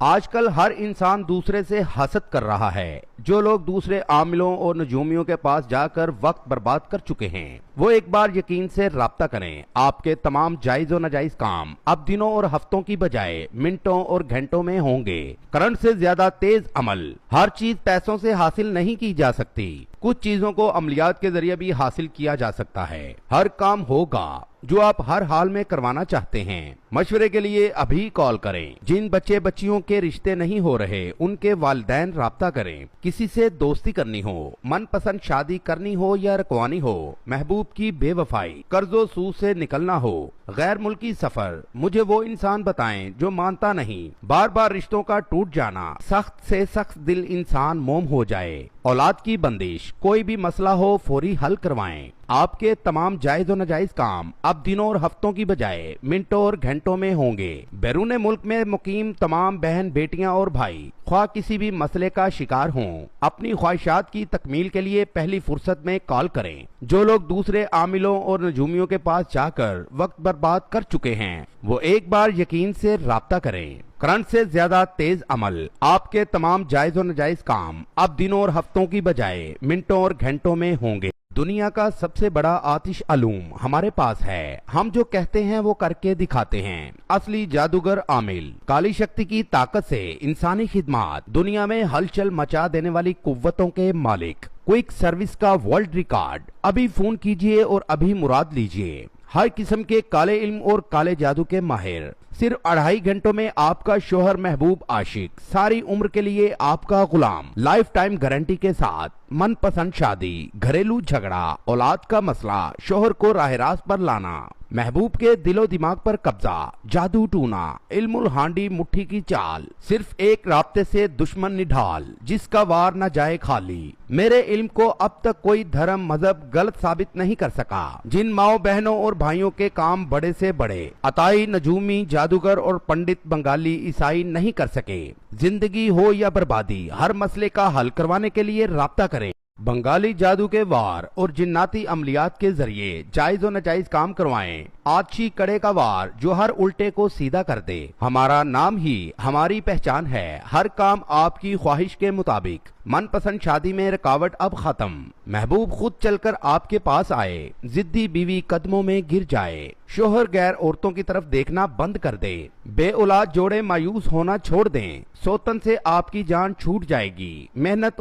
آج کل ہر انسان دوسرے سے حسد کر رہا ہے۔ جو لوگ دوسرے عاملوں اور نجومیوں کے پاس جا کر وقت برباد کر چکے ہیں، وہ ایک بار یقین سے رابطہ کریں۔ آپ کے تمام جائز و ناجائز کام اب دنوں اور ہفتوں کی بجائے منٹوں اور گھنٹوں میں ہوں گے۔ کرنٹ سے زیادہ تیز عمل۔ ہر چیز پیسوں سے حاصل نہیں کی جا سکتی، کچھ چیزوں کو عملیات کے ذریعے بھی حاصل کیا جا سکتا ہے۔ ہر کام ہوگا جو آپ ہر حال میں کروانا چاہتے ہیں۔ مشورے کے لیے ابھی کال کریں۔ جن بچے بچیوں کے رشتے نہیں ہو رہے، ان کے والدین رابطہ کریں۔ کسی سے دوستی کرنی ہو، من پسند شادی کرنی ہو یا رکوانی ہو، محبوب کی بے وفائی، قرض و سود سے نکلنا ہو، غیر ملکی سفر، مجھے وہ انسان بتائیں جو مانتا نہیں، بار بار رشتوں کا ٹوٹ جانا، سخت سے سخت دل انسان موم ہو جائے، اولاد کی بندش، کوئی بھی مسئلہ ہو فوری حل کروائیں۔ آپ کے تمام جائز و ناجائز کام اب دنوں اور ہفتوں کی بجائے منٹوں اور گھنٹوں میں ہوں گے۔ بیرون ملک میں مقیم تمام بہن بیٹیاں اور بھائی خواہ کسی بھی مسئلے کا شکار ہوں، اپنی خواہشات کی تکمیل کے لیے پہلی فرصت میں کال کریں۔ جو لوگ دوسرے عاملوں اور نجومیوں کے پاس جا کر وقت برباد کر چکے ہیں، وہ ایک بار یقین سے رابطہ کریں۔ کرنٹ سے زیادہ تیز عمل۔ آپ کے تمام جائز و ناجائز کام اب دنوں اور ہفتوں کی بجائے منٹوں اور گھنٹوں میں ہوں گے۔ دنیا کا سب سے بڑا آتش علوم ہمارے پاس ہے۔ ہم جو کہتے ہیں وہ کر کے دکھاتے ہیں۔ اصلی جادوگر عامل، کالی شکتی کی طاقت سے انسانی خدمات، دنیا میں ہلچل مچا دینے والی قوتوں کے مالک، کوئک سروس کا ورلڈ ریکارڈ۔ ابھی فون کیجئے اور ابھی مراد لیجئے۔ ہر قسم کے کالے علم اور کالے جادو کے ماہر، صرف 2.5 گھنٹوں میں آپ کا شوہر محبوب عاشق، ساری عمر کے لیے آپ کا غلام، لائف ٹائم گارنٹی کے ساتھ، من پسند شادی، گھریلو جھگڑا، اولاد کا مسئلہ، شوہر کو راہ راست پر لانا، محبوب کے دل و دماغ پر قبضہ، جادو ٹونا، علم الہانڈی مٹھی کی چال، صرف ایک رابطے سے دشمن نڈھال، جس کا وار نہ جائے خالی۔ میرے علم کو اب تک کوئی دھرم مذہب غلط ثابت نہیں کر سکا۔ جن ماؤں بہنوں اور بھائیوں کے کام بڑے سے بڑے عطائی، نجومی، جادوگر اور پنڈت بنگالی عیسائی نہیں کر سکے، زندگی ہو یا بربادی، ہر مسئلے کا حل کروانے کے لیے رابطہ کریں۔ بنگالی جادو کے وار اور جناتی عملیات کے ذریعے جائز و ناجائز کام کروائیں۔ آتشی کڑے کا وار جو ہر الٹے کو سیدھا کر دے۔ ہمارا نام ہی ہماری پہچان ہے۔ ہر کام آپ کی خواہش کے مطابق۔ من پسند شادی میں رکاوٹ اب ختم۔ محبوب خود چل کر آپ کے پاس آئے، ضدی بیوی قدموں میں گر جائے، شوہر غیر عورتوں کی طرف دیکھنا بند کر دے، بے اولاد جوڑے مایوس ہونا چھوڑ دیں، سوتن سے آپ کی جان چھوٹ جائے گی، محنت